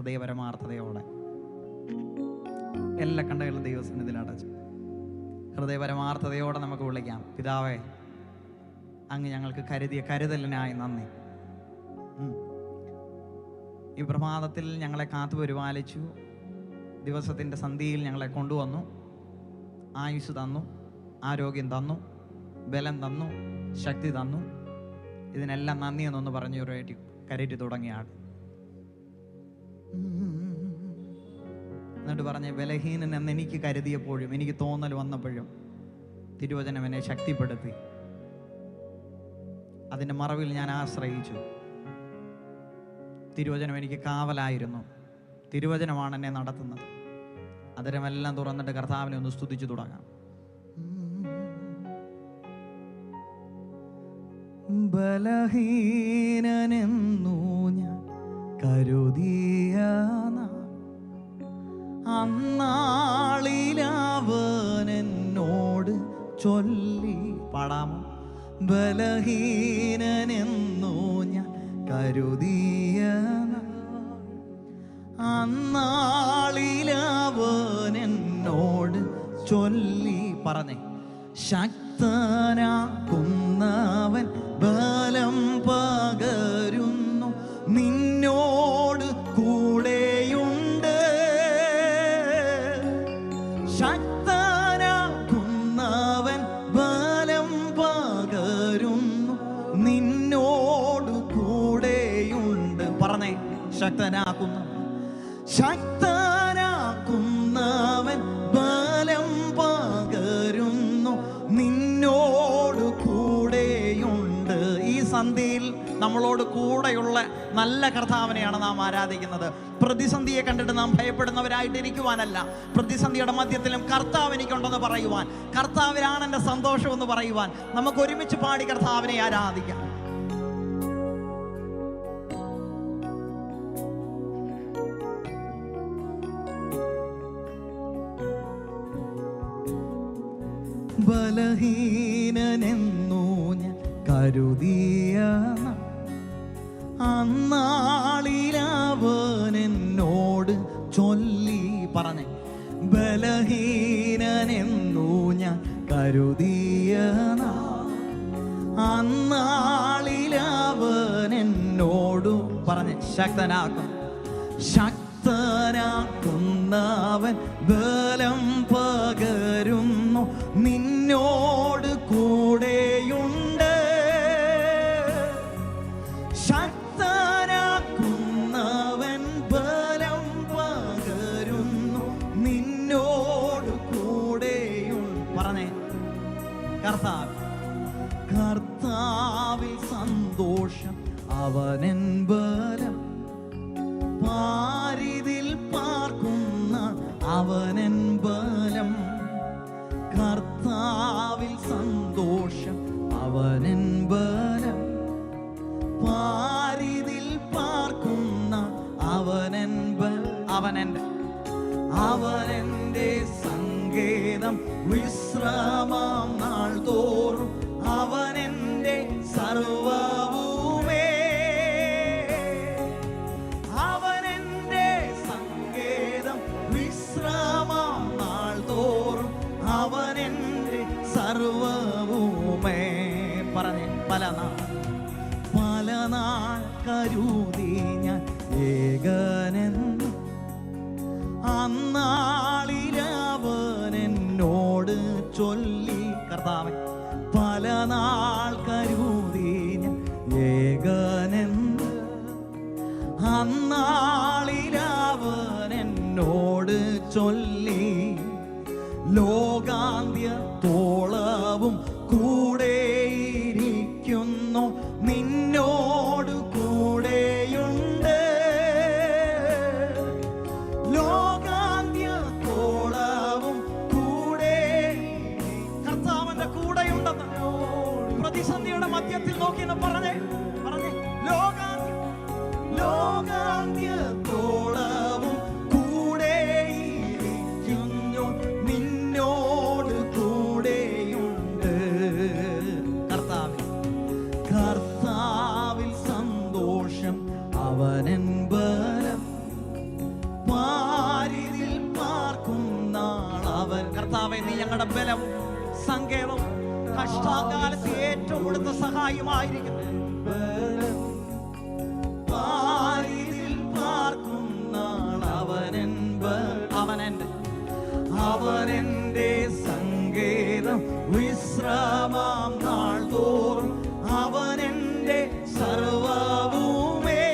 ഹൃദയപരമാർത്ഥതയോടെ എല്ലാ കണ്ടകളും ദൈവസന്നിധിയിൽ അടച്ചു ഹൃദയപരമാർത്ഥതയോടെ നമുക്ക് വിളിക്കാം. പിതാവേ, അങ്ങ് ഞങ്ങൾക്ക് കരുതിയ കരുതലിനായി നന്ദി. ഈ പ്രഭാതത്തിൽ ഞങ്ങളെ കാത്തു പരിപാലിച്ചു. ദിവസത്തിൻ്റെ സന്ധ്യയിൽ ഞങ്ങളെ കൊണ്ടുവന്നു. ആയുസ് തന്നു, ആരോഗ്യം തന്നു, ബലം തന്നു, ശക്തി തന്നു. ഇതിനെല്ലാം നന്ദി എന്നൊന്ന് പറഞ്ഞു കരറ്റി തുടങ്ങിയാണ്. എന്നിട്ട് പറഞ്ഞ്, ബലഹീനൻ എന്ന് എനിക്ക് കരുതിയപ്പോഴും എനിക്ക് തോന്നൽ വന്നപ്പോഴും തിരുവചനം എന്നെ ശക്തിപ്പെടുത്തി. അതിൻ്റെ മറവിൽ ഞാൻ ആശ്രയിച്ചു. തിരുവചനം എനിക്ക് കാവലായിരുന്നു. തിരുവചനമാണ് എന്നെ നടത്തുന്നത്. അതിരമെല്ലാം തുറന്നിട്ട് കർത്താവിനെ ഒന്ന് സ്തുതിച്ചു തുടങ്ങാം. ബലഹീനനെന്നു ഞാൻ കരുതിയ അന്നാളിലവൻ എന്നോട് ചൊല്ലി. പാടാമോ? ബലഹീനനെന്നു ഞാൻ കരുതിയ അന്നാളിലവൻ എന്നോട് ചൊല്ലി. പറഞ്ഞേ, ശക്തനാക്കുന്നവൻ ബലം പകരുന്നു, നിന്നോട് കൂടെയുണ്ട്. ശക്തനാക്കുന്നവൻ ബലം പകരുന്നു, നിന്നോട് കൂടെയുണ്ട്. പറഞ്ഞേ, ശക്തനാക്കുന്നവൻ ബലം പകരുന്നു, നിന്നോട് കൂടെയുണ്ട്. ഈ സന്ധ്യയിൽ നമ്മളോട് കൂടെയുള്ള നല്ല കർത്താവിനെയാണ് നാം ആരാധിക്കുന്നത്. പ്രതിസന്ധിയെ കണ്ടിട്ട് നാം ഭയപ്പെടുന്നവരായിട്ടിരിക്കുവാനല്ല, പ്രതിസന്ധിയുടെ മധ്യത്തിലും കർത്താവ് എനിക്കുണ്ടെന്ന് പറയുവാൻ, കർത്താവിനാണ് എൻ്റെ സന്തോഷമെന്ന് പറയുവാൻ നമുക്ക് ഒരുമിച്ച് പാടി കർത്താവിനെ ആരാധിക്കാം. ബലഹീനനെന്നു ഞാൻ കരുതിയ അന്നാളിലവൻ എന്നോട് ചൊല്ലി. പറഞ്ഞേ, ബലഹീനനെന്നു ഞാൻ കരുതിയ അന്നാളിലവൻ എന്നോട്. പറഞ്ഞേ, ശക്തനാക്കുന്നവൻ ബലം പകരുന്നു, നിന്നോട് കൂടെയുണ്ട്. ശക്തനാക്കുന്നവൻ ബലം പകരുന്നു, നിന്നോട് കൂടെയുണ്ട്. പറഞ്ഞേ, കർത്താവിൽ സന്തോഷം അവനൻ ബലം, പാരിതിൽ പാർക്കുന്ന അവനൻ ബലം. കർത്താവിൽ സന്തോഷം അവനൻ ബലം, പാരിതിൽ പാർക്കുന്ന അവനൻ അവനെന്റെ സങ്കേതം, വിശ്രാമം നാൾ തോറും അവനെന്റെ സർവ്വവുമേ. അവനെന്റെ സങ്കേതം, വിശ്രാമം നാൾ തോറും അവനെന്റെ സർവ്വവുമേ. പറഞ്ഞേ, പല നാൾ കരുതി ഞാൻ ഏകനെന്ന് അന്നാളിലവൻ എന്നോട് ചൊല്ലി. കർത്താവേ, പല നാൾ കരുതി ഞാൻ ഏകനെന്ന് അന്നാളിലവൻ എന്നോട് ചൊല്ലി. ലോകാന്ത്യത്തോളവും കൂടെയിരിക്കുന്നു, നിന്നോട് കൂടെയുണ്ട്. ലോകാന്ത്യത്തോളവും കൂടെ. കർത്താവിന്റെ കൂടെയുണ്ടെന്ന് പ്രതിസന്ധിയുടെ മധ്യത്തിൽ നോക്കി പറഞ്ഞേ, ലോകാന്ത്യ ഞങ്ങളുടെ ബലം, സങ്കേതം, കഷ്ടകാലത്ത് ഏറ്റവും കൂടുതൽ സഹായമായിരിക്കും. അവനെന്റെ സങ്കേതം, വിശ്രമം നാൾ തോറും അവനെന്റെ സർവ്വവുമേ.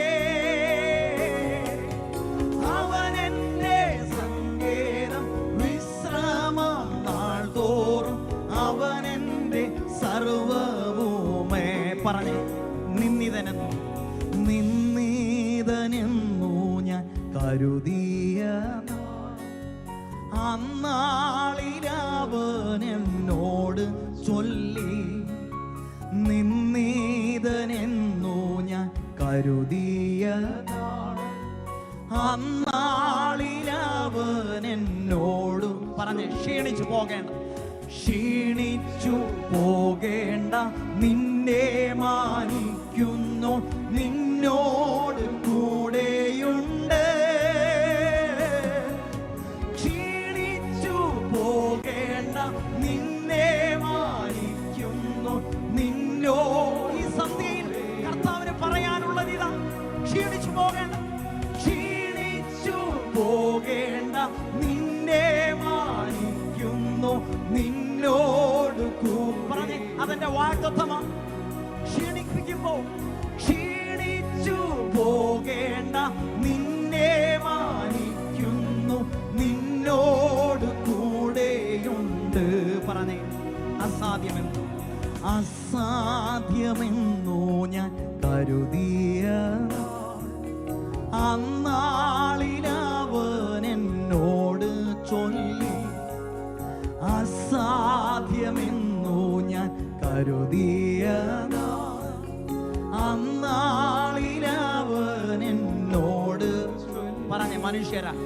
അവനെന്റെ സങ്കേതം, വിശ്രമം നാൾ തോറും അവനെന്റെ സർവ്വവുമേ. പറഞ്ഞേ, നിന്നിതനെന്നു ഞാൻ കരുതിയ അന്നാളിലവൻ എന്നോട് ചൊല്ലി. നിന്നിതനെന്നു ഞാൻ കരുതിയ അന്നാളിലവൻ എന്നോട്. പറഞ്ഞ്, ക്ഷീണിച്ചു പോകേണ്ട നിന്നെ മാനിക്കുന്നു, നിന്നോട് കൂടെയുണ്ട്. നിന്നെ മാനിക്കുന്നു, നിന്നോ. ഈ സന്ധ്യയിൽ കർത്താവിന് പറയാനുള്ളത് ഇതാ. ക്ഷീണിച്ചു പോകേണ്ട നിന്നെ മാനിക്കുന്നു, നിന്നോട് പറഞ്ഞേ, അതെന്റെ വാഗ്ദത്തമാണ്. ക്ഷീണിച്ചു പോകേണ്ട നിന്നെ മാനിക്കുന്നു, നിന്നോട് കൂടെയുണ്ട്. പറഞ്ഞേ, അസാധ്യമെന്നു ഞാൻ കരുതിയ അന്നാളിലവൻ എന്നോട് ചൊല്ലി. അസാധ്യമെന്നു ഞാൻ കരുതിയ അന്നാളിലവൻ എന്നോട്. പറഞ്ഞേ, മനുഷ്യരാൽ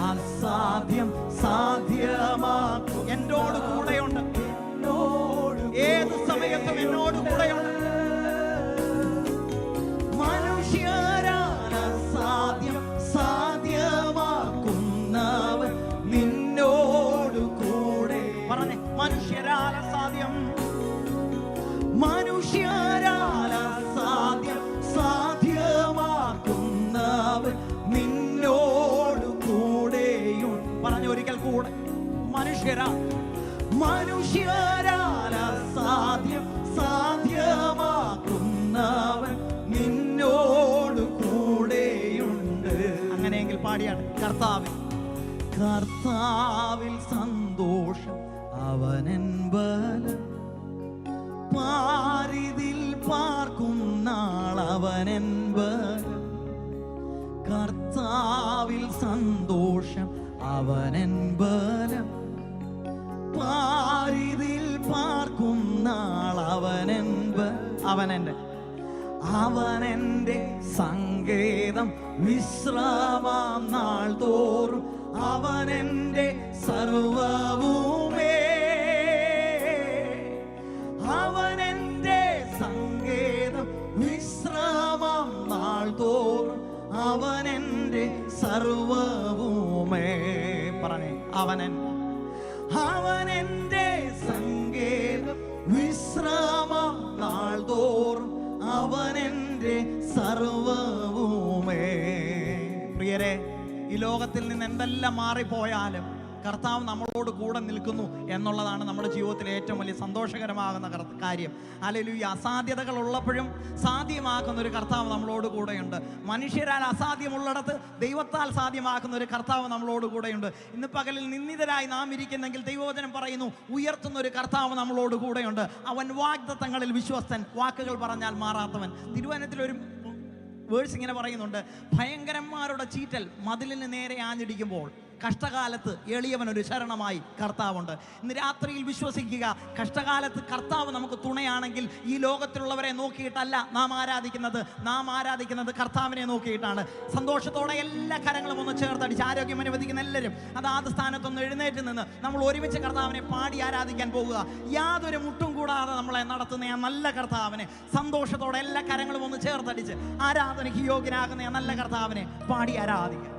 അസാധ്യം സാധ്യമാക്കും. എന്നോട് കൂടെയുണ്ട്, ഏത് സമയത്തും എന്നോട് കൂടെയുണ്ട്. മനുഷ്യരാൽ അസാധ്യം സാധ്യമാക്കുന്നവൻ നിന്നോട് കൂടെ. പറഞ്ഞേ, മനുഷ്യരാൽ അസാധ്യം സാധ്യമാക്കുന്നവൻ നിന്നോട് കൂടെയും. പറഞ്ഞ, ഒരിക്കൽ കൂടെ, മനുഷ്യരാൽ അസാധ്യം സാധ്യമാക്കുന്നവൻ നിന്നോട് കൂടെയുണ്ട്. അങ്ങനെയെങ്കിൽ പാടിയാണ്, കർത്താവിൽ സന്തോഷം അവനൻ ബലം, പാരിതിൽ പാർക്കും നാളവനൻ ബലം. കർത്താവിൽ സന്തോഷം അവനൻ ബലം, പാരിതിൽ പാർക്കും നാളവനൻ അവനെന്റെ സങ്കേതം, വിശ്രമം നാൾ തോറും അവനെന്റെ സർവ്വവുമേ. അവനെന്റെ സങ്കേതം, വിശ്രമം നാൾ തോറും അവനെന്റെ സർവ്വവുമേ. പറഞ്ഞേ, അവനെന്റെ സങ്കേതം, വിശ്രമം നാൾ തോറും അവനെന്റെ സർവ്വവുമേ. പ്രിയരെ, ഈ ലോകത്തിൽ നിന്ന് എന്തെല്ലാം മാറിപ്പോയാലും കർത്താവ് നമ്മളോട് കൂടെ നിൽക്കുന്നു എന്നുള്ളതാണ് നമ്മുടെ ജീവിതത്തിലെ ഏറ്റവും വലിയ സന്തോഷകരമാകുന്ന കാര്യം. ഹല്ലേലൂയ. അസാധ്യതകൾ ഉള്ളപ്പോഴും സാധ്യമാക്കുന്ന ഒരു കർത്താവ് നമ്മളോട് കൂടെയുണ്ട്. മനുഷ്യരാൽ അസാധ്യമുള്ളിടത്ത് ദൈവത്താൽ സാധ്യമാക്കുന്ന ഒരു കർത്താവ് നമ്മളോട് കൂടെയുണ്ട്. ഇന്ന് പകലിൽ നിന്ദിതരായി നാം ഇരിക്കുന്നെങ്കിൽ ദൈവവചനം പറയുന്നു, ഉയർത്തുന്ന ഒരു കർത്താവ് നമ്മളോട് കൂടെയുണ്ട്. അവൻ വാഗ്ദത്തങ്ങളിൽ വിശ്വസ്തൻ, വാക്കുകൾ പറഞ്ഞാൽ മാറാത്തവൻ. തിരുവചനത്തിലൊരു വേഴ്സ് ഇങ്ങനെ പറയുന്നുണ്ട്, ഭയങ്കരന്മാരുടെ ചീറ്റൽ മതിലിന് നേരെ ആഞ്ഞിടിക്കുമ്പോൾ കഷ്ടകാലത്ത് എളിയവനൊരു ശരണമായി കർത്താവുണ്ട്. ഇന്ന് രാത്രിയിൽ വിശ്വസിക്കുക, കഷ്ടകാലത്ത് കർത്താവ് നമുക്ക് തുണയാണെങ്കിൽ ഈ ലോകത്തിലുള്ളവരെ നോക്കിയിട്ടല്ല നാം ആരാധിക്കുന്നത് കർത്താവിനെ നോക്കിയിട്ടാണ്. സന്തോഷത്തോടെ എല്ലാ കരങ്ങളും ഒന്ന് ചേർത്തടിച്ച്, ആരോഗ്യം അനുവദിക്കുന്ന എല്ലാവരും അതാത് സ്ഥാനത്തൊന്ന് എഴുന്നേറ്റ് നിന്ന് നമ്മൾ ഒരുമിച്ച് കർത്താവിനെ പാടി ആരാധിക്കാൻ പോകുക. യാതൊരു മുട്ടും കൂടാതെ നമ്മളെ നടത്തുന്ന ആ നല്ല കർത്താവിനെ സന്തോഷത്തോടെ എല്ലാ കരങ്ങളും ഒന്ന് ചേർത്തടിച്ച് ആരാധനയ്ക്ക് യോഗ്യനാകുന്ന ആ നല്ല കർത്താവിനെ പാടി ആരാധിക്കുക.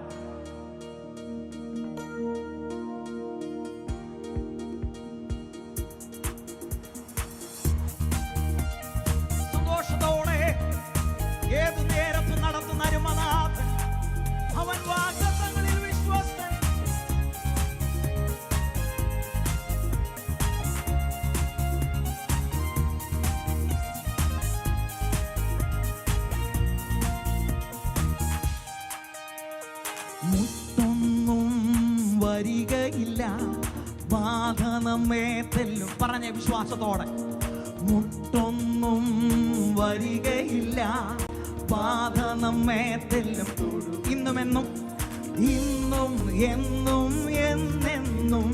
മുട്ടൊന്നും വരികയില്ല, ബാധ നമ്മെ തെല്ലും. പറഞ്ഞ വിശ്വാസത്തോടെ. മുട്ടൊന്നും വരികയില്ല, ബാധ നമ്മെ തെല്ലും. ഇന്നുമെന്നും ഇന്നും എന്നും എന്നെന്നും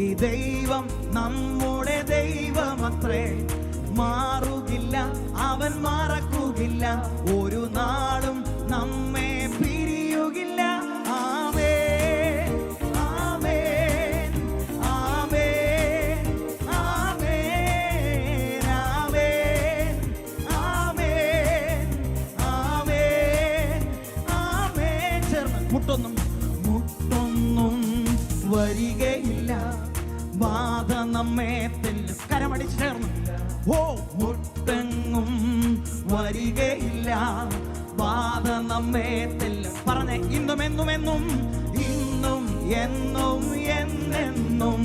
ഈ ദൈവം നമ്മുടെ ദൈവമത്രേ. മാറുകില്ല, അവൻ മറക്കുകയില്ല, ഒരു നാളും നമ്മെ പിരിയുകില്ല. ആമേൻ, ആമേൻ, ആമേൻ, ആമേൻ, ആമേൻ, ആമേൻ, ആമേൻ, ആമേൻ. ചേർന്ന് മുട്ടൊന്നും വരികയില്ല, ബാധ നമ്മെ തെല്ലും. കരമടിച്ച് ചേർന്ന്. ഓ, മുട്ടെങ്ങും വരികയില്ല, ബാധ നമ്മെ തെല്ലും. പറഞ്ഞേ, ഇന്നും എന്നും എന്നും ഇന്നും എന്നും എന്നെന്നും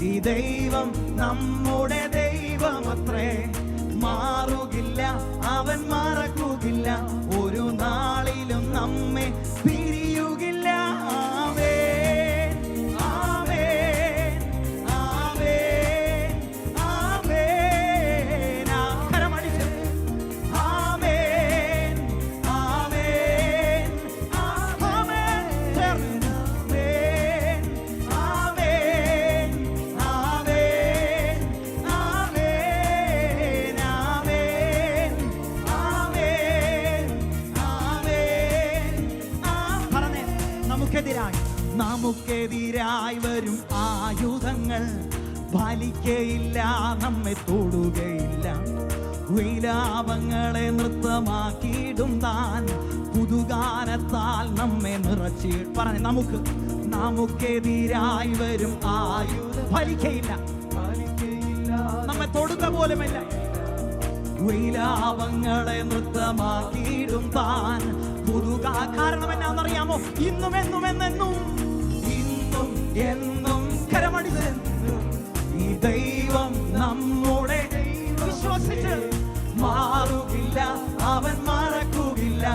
ഈ ദൈവം നമ്മുടെ ദൈവമത്രേ. മാറുകില്ല, അവൻ മറക്കുകയില്ല, ഒരു നാളിലും നമ്മെ പിരിയുകില്ല. നമുക്കെതിരായി വരും ആയുധങ്ങൾ ഫലിക്കയില്ല, നമ്മെ തൊടുകയില്ല. വിലാപങ്ങളെ നൃത്തമാക്കിയിടും താൻ, പുതുഗാനത്താൽ നമ്മെ നിറച്ചി. പറഞ്ഞ്, നമുക്കെതിരായി വരും ആയുധം ഫലിക്കയില്ല, നമ്മെ തൊടുക പോലുമില്ല. വിലാപങ്ങളെ നൃത്തമാക്കിയിടും താൻ, കാരണം എന്നാണെന്നറിയാമോ? ഇന്നും എന്നും എന്നെന്നും ഇന്നും എന്നും കരമടിച്ചെന്നും ഈ ദൈവം നമ്മുടെ. വിശ്വസിച്ച് മാറുകില്ല, അവൻ മറക്കുകയില്ല,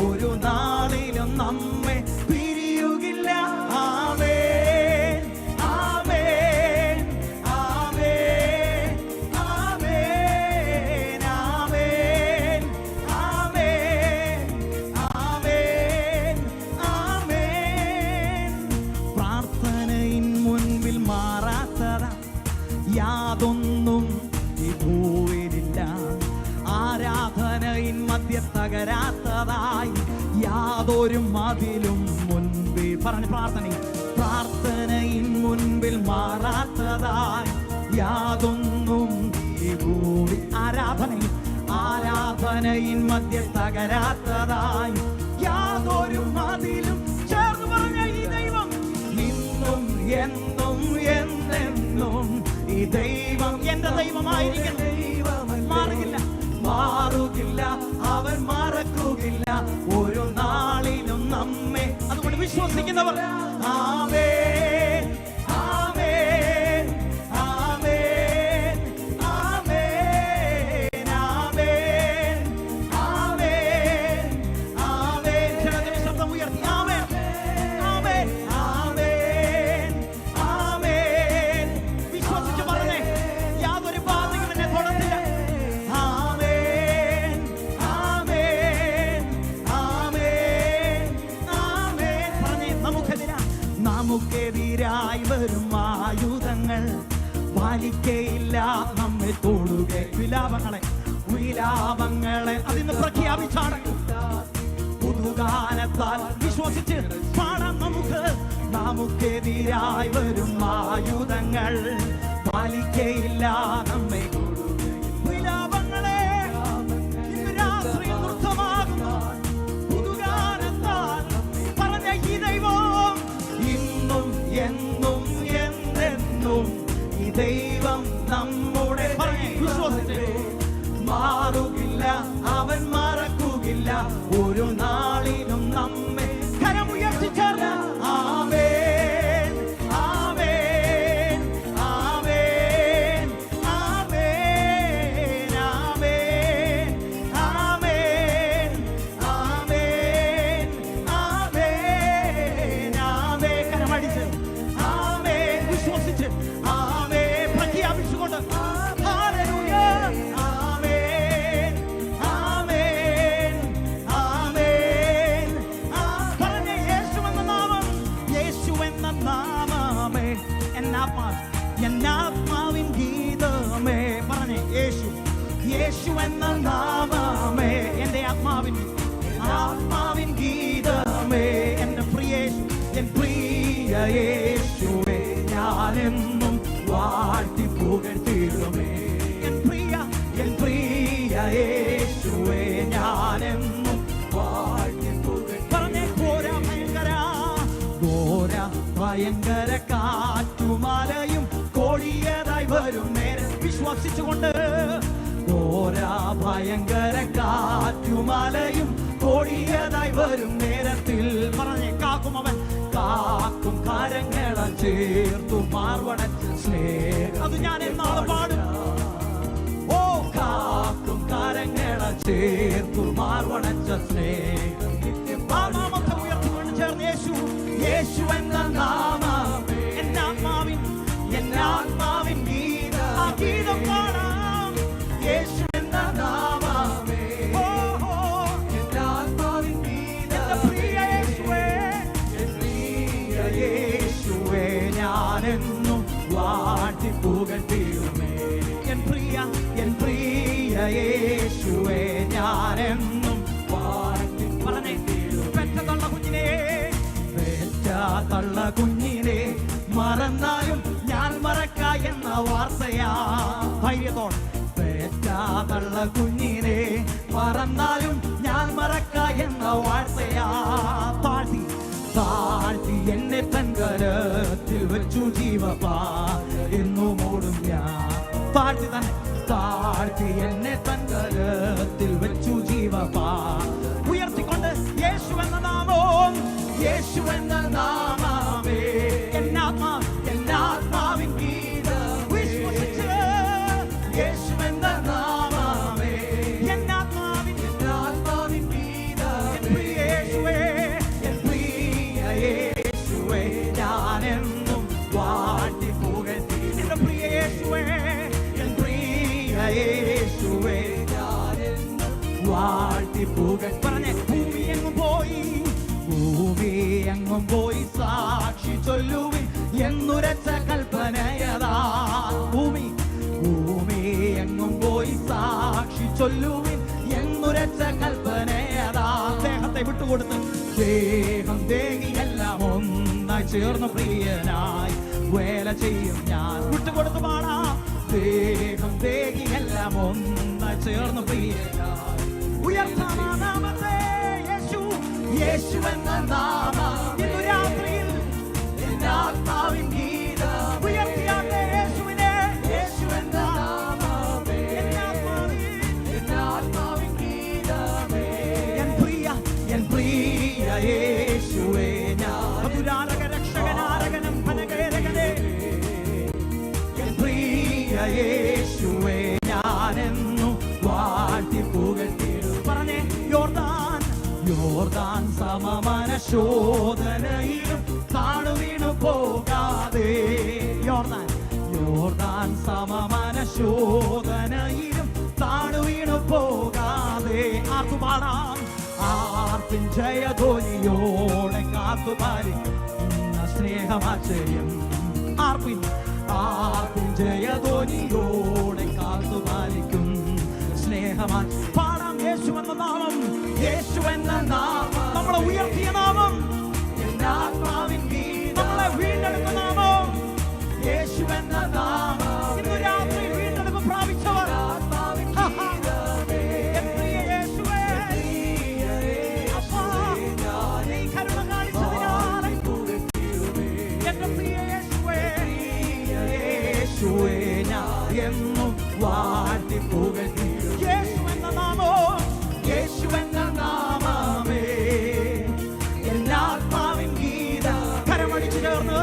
ഒരു നാളിലും നമ്മെ പിരിയുകില്ല. ആമേൻ, ആമേൻ, ആമേൻ, ആമേൻ, ആമേൻ, ആമേൻ, ആമേൻ, ആമേൻ. പ്രാർത്ഥനയിൻ മുൻപിൽ മാറാത്തതാ യാതൊന്നും ഈ ഭൂവിലില്ല, ആരാധനയിൻ മധ്യ തകരാത്തതായി യാതൊരു മതിലും മുൻപിൽ. പറഞ്ഞ പ്രാർത്ഥനയിൻ മുൻപിൽ മാറാത്തതായി യാതൊന്നും ഈ ഭൂമി. ആരാധനയിൻ മധ്യ തകരാത്തതായി യാതൊരു മതിലും. ചേർന്ന് പറഞ്ഞ ഈ ദൈവം ഇന്നും എന്നും എന്നെന്നും ഈ ദൈവം എന്റെ ദൈവമായിരിക്കണം. മാറുകില്ല, മാറുകില്ല, അവൻ മറക്കുകയില്ല, ഒരു നാളിലും നമ്മെ. അതുകൊണ്ട് വിശ്വസിക്കുന്നവർ ആമേൻ, ആമേൻ, ആമേൻ, ആമേൻ, ആമേൻ, ആമേൻ, ആമേൻ. ചിലതിന് ശബ്ദം ഉയർത്തി ആമേൻ, ആമേൻ, ആമേൻ, ആമേൻ. വിശ്വസിച്ച് പറഞ്ഞേ, യാതൊരു ബാധയും എന്നെ തൊടത്തില്ല. ആമേൻ, ആമേൻ, ആമേൻ, ആമേൻ. പറഞ്ഞേ, നമുക്കെതിരായി വരും ആയുധങ്ങൾ ഫലിക്കയില്ല, നമ്മെ തൊടുക. വിലാപങ്ങളെ അതിന് പ്രഖ്യാപിച്ചാണ് പുതുഗാനത്താൽ. വിശ്വസിച്ച് പാടാം നമുക്കെതിരായി വരും ആയുധങ്ങൾ ഫലിക്കയില്ല, നമ്മെ വിലാപങ്ങളെ ഇന്ന് രാത്രി നൃത്തമാകുന്നു പുതുഗാനത്താൽ. പറഞ്ഞ ഈ ദൈവം ഇന്നും എന്നും എന്നെന്നും ഈ ദൈവം നമ്മുടെ. വിശ്വസിച്ച് മാറുകില്ല, അവൻ മറക്കുകയില്ല, ഒരു നാളിലും നമ്മെ. കരമുയർത്തി ചേർന്ന് ആമേൻ, ആമേൻ, ആമേൻ, ആമേൻ, എൻ പ്രിയ യേശുവേ ഞാനെന്നും വാഴ്ത്തി പുകഴ്ത്തിടുമേ. എൻ പ്രിയ യേശുവേ ഞാനെന്നും വാഴ്ത്തി പുകഴ്ത്തി. ഘോര ഭയങ്കര കാറ്റുമലയും കോടിയതായി വരും നേരം വിശ്വസിച്ചുകൊണ്ട്. ഘോര ഭയങ്കര കാറ്റുമലയും കോടിയതായി വരും നേരത്തിൽ പറഞ്ഞേ കാക്കും അവൻ, കാക്കും കരങ്ങളെ ചേർത്തു മാർവണച്ച സ്നേഹം. അത് ഞാൻ എന്നാളെ പാടും. ഓ കാക്കും കരങ്ങളെ ചേർത്തു മാർവണച്ച സ്നേഹം. ആ നാമത്തെ ഉയർത്തിക്കൊണ്ട് ചേർന്ന് യേശു, യേശു എന്ന നാമം എന്നാത്മാവിൻ ഗീതം, ആ ഗീതം പാടാം. യേശു എന്ന നാമമേ എന്നാത്മാവിൻ ഗീതം. എന്റെ പ്രിയ യേശുവേ ഞാനെന്നും വാഴ്ത്തി പുകഴ്ത്തിടുമേ. എൻ പ്രിയ യേശുവേ ഞാനെന്നും വാഴ്ത്തി പുകഴ്ത്തിടുമേ. പെറ്റ തള്ള കുഞ്ഞിനെ മറന്നാലും ഞാൻ മറക്ക എന്ന വാർത്തയാ ധൈര്യത്തോടെ. പെറ്റ തള്ള കുഞ്ഞിനെ മറന്നാലും ഞാൻ മറക്ക എന്ന വാർത്തയാ. താഴ്ത്തി എന്നെ തൻകരത്തിൽ വെച്ചു ജീവപ്പാ എന്നും ഓടും ഞാൻ. താഴ്ത്തി എന്നെ തൻകരത്തിൽ വെച്ചു ജീവപ്പാ. ഉയർത്തിക്കൊണ്ട് യേശു എന്ന നാമം, യേശു എന്ന നാമമേ എന്നാത്മാവിൻ ഗീതം. വിശ്വസിച്ച് യേശു എന്ന നാമമേ എന്നാത്മാവിൻ ഗീതം. എൻ പ്രിയ യേശുവേ ഞാനെന്നും വാഴ്ത്തി പുകഴ്ത്തി. എന്റെ പ്രിയ യേശുവേ ഞാനെന്നും വാഴ്ത്തി പുകഴ്ത്തി. പറഞ്ഞേ ഭൂമി എങ്ങും പോയി സാക്ഷി ചൊല്ലുവിൻ എന്നുരച്ച കൽപ്പനയതാ. ഭൂമി എങ്ങും പോയി സാക്ഷി ചൊല്ലുവിൻ എന്നുരച്ച കൽപ്പനയതാ. ദേഹത്തെ വിട്ടുകൊടുത്ത് ദേഹിയെല്ലാം ഒന്നായി ചേർന്ന് പ്രിയനായി വേല ചെയ്യും ഞാൻ. വിട്ടുകൊടുത്ത് പാടാം. ദേഹിയെല്ലാം ഒന്നായി ചേർന്ന് പ്രിയനായി ഉയർത്താം നാമത്തെ. യേശു എന്ന നാമം ഇന്നു രാത്രിയിൽ എന്നാത്മാവിൻ ഗീതം. ഉയർത്തിയാട്ടെ യേശുവിനെ. യേശു എന്ന നാമമേ എന്നാത്മാവിൻ ഗീതമേ. എൻ പ്രിയ യേശുവേ ഞാൻ മധുരാരക രക്ഷകനാരകനം പനകേരകനേ. എൻ പ്രിയ യേശുവേ ഞാനെന്നും വാഴ്ത്തി പുകഴ്ത്തിടും. പറഞ്ഞേ യോർദാൻ സമമന ശോധനയിലും താണുവീണു പോകാതെ. യോർദാൻ സമമന ശോധനയിലും താണുവീണു പോകാതെ. ആർത്തുപാടാം. ആർത്തിൻ ജയധ്വനിയോടെ കാത്തുപാലിക്കുന്ന സ്നേഹമാശ്ചര്യം. ആർത്തിൻ ജയധ്വനിയോടെ കാത്തുപാലിക്കും സ്നേഹമാ. പാടാം യേശു എന്ന നാമം, യേശു എന്ന നാമം നമ്മളെ ഉയർത്തിയ നാമം. എന്നാത്മാവിൻ ഗീതം നമ്മളെ വീണ്ടെടുക്കുന്ന നാമം. യേശു എന്ന നാമം ഇന്നു രാത്രി വീണ്ടെടുപ്പ് പ്രാപിച്ചവർ. എൻ പ്രിയ യേശുവേ അപ്പാ നീ കരുണ കാണിച്ചതിനാൽ എന്റെ പ്രിയ യേശുവേ ഞാൻ എന്നും വാഴ്ത്തി പുകഴ്ത്തി. യേശു എന്ന നാമമേ എന്നാത്മാവിൻ ഗീതം. കരമടിച്ചു ചേർന്ന്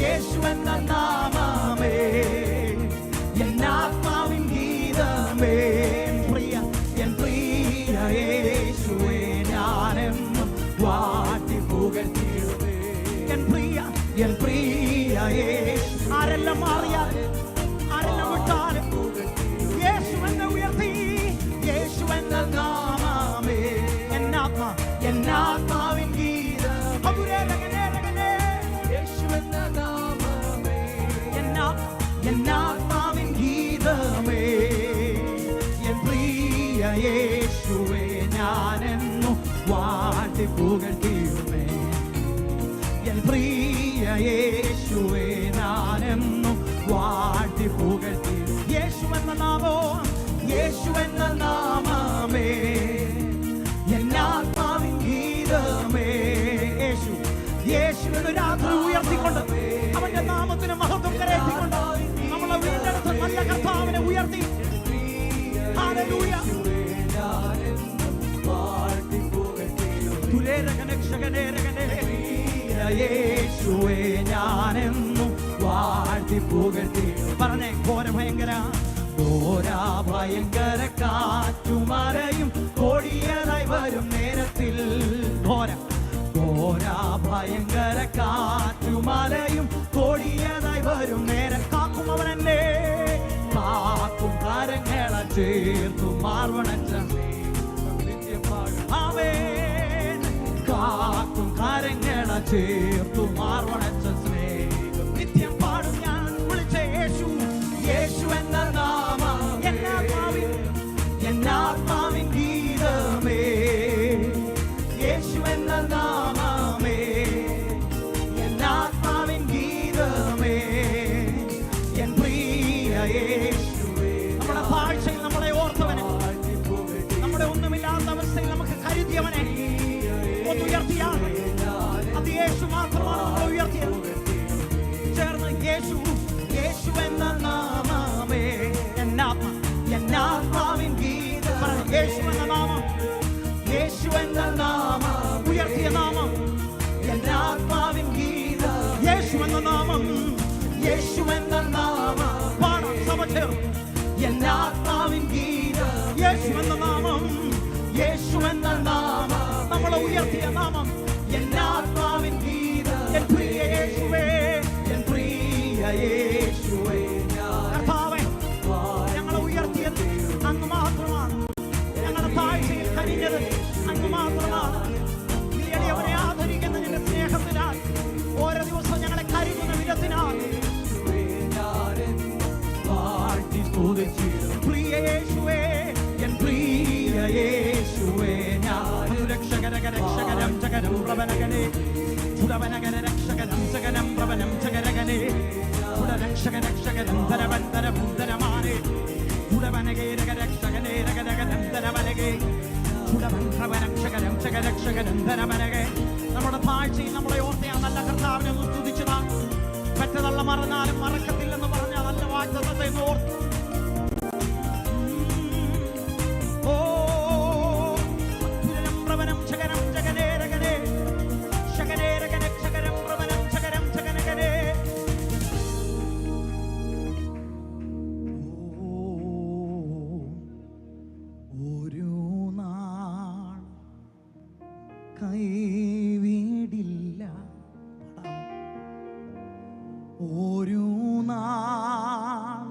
യേശു എന്ന നാമമേ എന്നാത്മാവിൻ ഗീതമേ. എൻ പ്രിയ യേശുവേ ഞാനെന്നും വാഴ്ത്തി പുകഴ്ത്തിടുമേ. എൻ പ്രിയ യേശു. ആരെല്ലാം മാറിയാൽ ആരെല്ലാം വിട്ടാലും യേശു എന്നെ ഉയർത്തി. യേശു എന്ന നാമമേ എന്നാത്മാവിൻ ഗീതം. യേശു എന്ന നാമമേ എന്നാത്മാവിൻ ഗീതമേ. എൻ പ്രിയ യേശുവേ ഞാനെന്നും വാഴ്ത്തി പുകഴ്ത്തിടുമേ. എൻ പ്രിയ യേശുവേ ഞാനെന്നും വാഴ്ത്തി പുകഴ്ത്തി. യേശു എന്ന നാമം, യേശു എന്ന നാമമേ എന്നാത്മാവിൻ ഗീതമേ. യേശു യേശു എന്ന് രാത്രി ഉയർത്തിക്കൊണ്ട് അവന്റെ നാമത്തിന് മഹത്വം കരയറ്റിക്കൊണ്ട് നമ്മളെ വീണ്ടെടുത്ത നല്ല കർത്താവിനെ ഉയർത്തി. ഹല്ലേലൂയ. യേശുവേ ഞാനെന്നും വാഴ്ത്തി പുകഴ്ത്തി. പറഞ്ഞേ, ഘോര ഭയങ്കര കാറ്റുമറയും കൊടിയതായി വരും നേരത്തിൽ. ഘോര ഭയങ്കര കാറ്റുമറയും കൊടിയതായി വരും നേരം. കാക്കും അവൻ എന്നെ, കാക്കും കരങ്ങള ചേർത്തു മാർവണച്ച ആമേൻ. കാക്കും കരങ്ങള ചേർത്തു മാർവണച്ച സ്നേഹം നിത്യം പാടും ഞാൻ. വിളിച്ച യേശു, യേശു എന്ന നാമം എന്നാത്മാവിൻ ഗീതമേ. യേശു എന്ന നാമമേ എന്നാത്മാവിൻ ഗീതമേ. എൻ പ്രിയ യേശുവേ. നമ്മുടെ താഴ്ചയിൽ നമ്മളെ ഓർത്തവനെ, നമ്മുടെ ഒന്നുമില്ലാത്ത അവസ്ഥയിൽ നമുക്ക് കരുതിയവനെ ഒന്ന് ഉയർത്തിയാൽ അത് യേശു മാത്രമാണ് നമ്മൾ ഉയർത്തിയത്. ചേർന്ന് യേശു, യേശു എന്ന നാമമേ എന്നാത്മാവിൻ ഗീതം. യേശു എന്ന നാമം, യേശു എന്ന നാമം, ഉയർത്തിയ നാമം എന്നാത്മാവിൻ ഗീതം. യേശു എന്ന നാമം, യേശു എന്ന നാമം പാടാം സഭ ചേർന്ന്. എന്നാത്മാവിൻ ഗീതം. യേശു എന്ന നാമം, യേശു എന്ന നാമം, നമ്മളെ ഉയർത്തിയ നാമം എന്നാത്മാവിൻ ഗീതം. എൻ പ്രിയ യേശുവേ, എൻ പ്രിയ യേശുവേ. കർത്താവേ, ഞങ്ങളെ ഉയർത്തിയത് അങ്ങ് മാത്രമാണ്. ഞങ്ങളുടെ താഴ്ചയിൽ കനിഞ്ഞത് അങ്ങ് മാത്രമാണ്. നീ എളിയവനെ ആദരിക്കുന്ന നിന്റെ സ്നേഹത്തിനാൽ, ഓരോ ദിവസവും ഞങ്ങളെ കരുതുന്ന വിധത്തിനാൽ പ്രിയ യേശുവേ, എൻ പ്രിയ യേശുവേ. ഞാൻ രക്ഷകരം ചകരം പ്രവനകനെ ചുടവനകര രക്ഷകരം ചകരം പ്രവനം ചകരകനെ ചുടരക്ഷകരക്ഷകരം ധരവൻ ധരവും ധരമാനെ ചുടവനകേരക രക്ഷകനേ രകരകരം ധരവനകെ ചുടവൻ പ്രവനക്ഷകരം ചകരക്ഷകരം ധരവനകെ. നമ്മുടെ താഴ്ചയിൽ നമ്മളെ ഓർത്ത ആ നല്ല കർത്താവിനെ സ്തുതിച്ചതാണ്. പെറ്റതള്ള മറന്നാലും മറക്കത്തില്ലെന്ന് പറഞ്ഞ നല്ല വാഗ്ദത്തത്തെ ഓർത്തു. കൈവിടില്ല, ഒരു നാൾ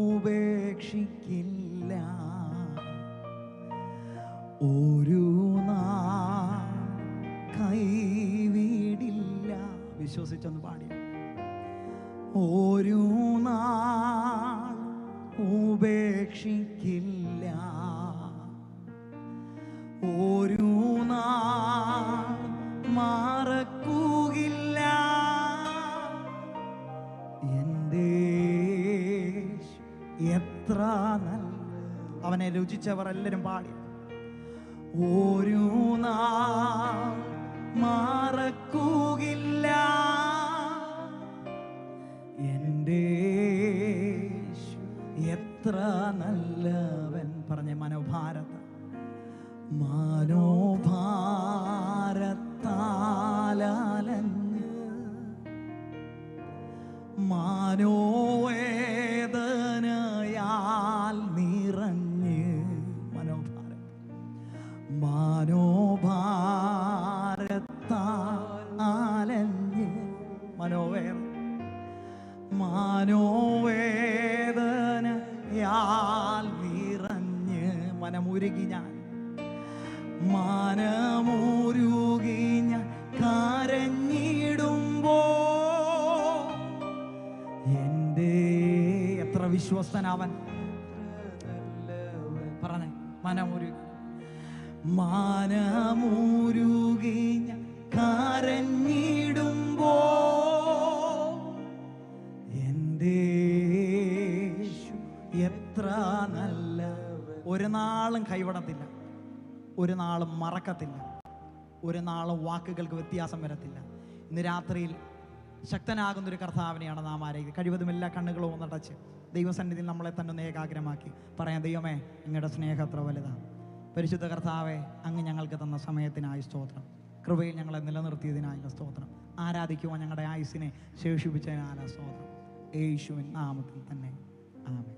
ഉപേക്ഷിക്കില്ല, ഒരു നാൾ കൈവിടില്ല. വിശ്വസിച്ചൊന്ന് പാടി. ഒരു നാൾ ഉപേക്ഷിക്കില്ല, ഒരു നാൾ മറക്കുകയില്ല. എൻ്റെ എത്ര നല്ല. അവനെ രുചിച്ചവർ എല്ലാവരും പാടി. ഒരു നാൾ മറക്കുകയില്ല, എൻ്റെ എത്ര നല്ലവൻ. പറഞ്ഞ മനോഭാരത മനോഭാരത്താലഞ്ഞ് മനോവേദനയാൽ നിറഞ്ഞ് മനോഭാരത്താലഞ്ഞ് മനോവേദനയാൽ നിറഞ്ഞ് മനമുരുകി ഞാൻ മനമുരുകി ഞാൻ കരഞ്ഞിടുമ്പോ എൻ്റെ എത്ര വിശ്വസ്തനവൻ. പറഞ്ഞേ, മനമുരുകി ഞാൻ കരഞ്ഞിടും ഒരു നാളും കൈവിടത്തില്ല, ഒരു നാളും മറക്കത്തില്ല, ഒരു നാളും വാക്കുകൾക്ക് വ്യത്യാസം വരത്തില്ല. ഇന്ന് രാത്രിയിൽ ശക്തനാകുന്നൊരു കർത്താവിനെയാണ് നാം ആരെയും കഴിവതും എല്ലാ കണ്ണുകളും ഒന്നടച്ച് ദൈവസന്നിധിയിൽ നമ്മളെ തന്നെ ഒന്ന് ഏകാഗ്രമാക്കി പറയാം, ദൈവമേ അങ്ങയുടെ സ്നേഹം എത്ര വലുതാണ്. പരിശുദ്ധ കർത്താവെ, അങ്ങ് ഞങ്ങൾക്ക് തന്ന സമയത്തിനായി സ്തോത്രം. കൃപയിൽ ഞങ്ങളെ നിലനിർത്തിയതിനായുള്ള സ്തോത്രം. ആരാധിക്കുവാൻ ഞങ്ങളുടെ ആയുസ്സിനെ ശേഷിപ്പിച്ചതിനാല സ്തോത്രം. യേശുവിൻ നാമത്തിൽ തന്നെ ആമേൻ.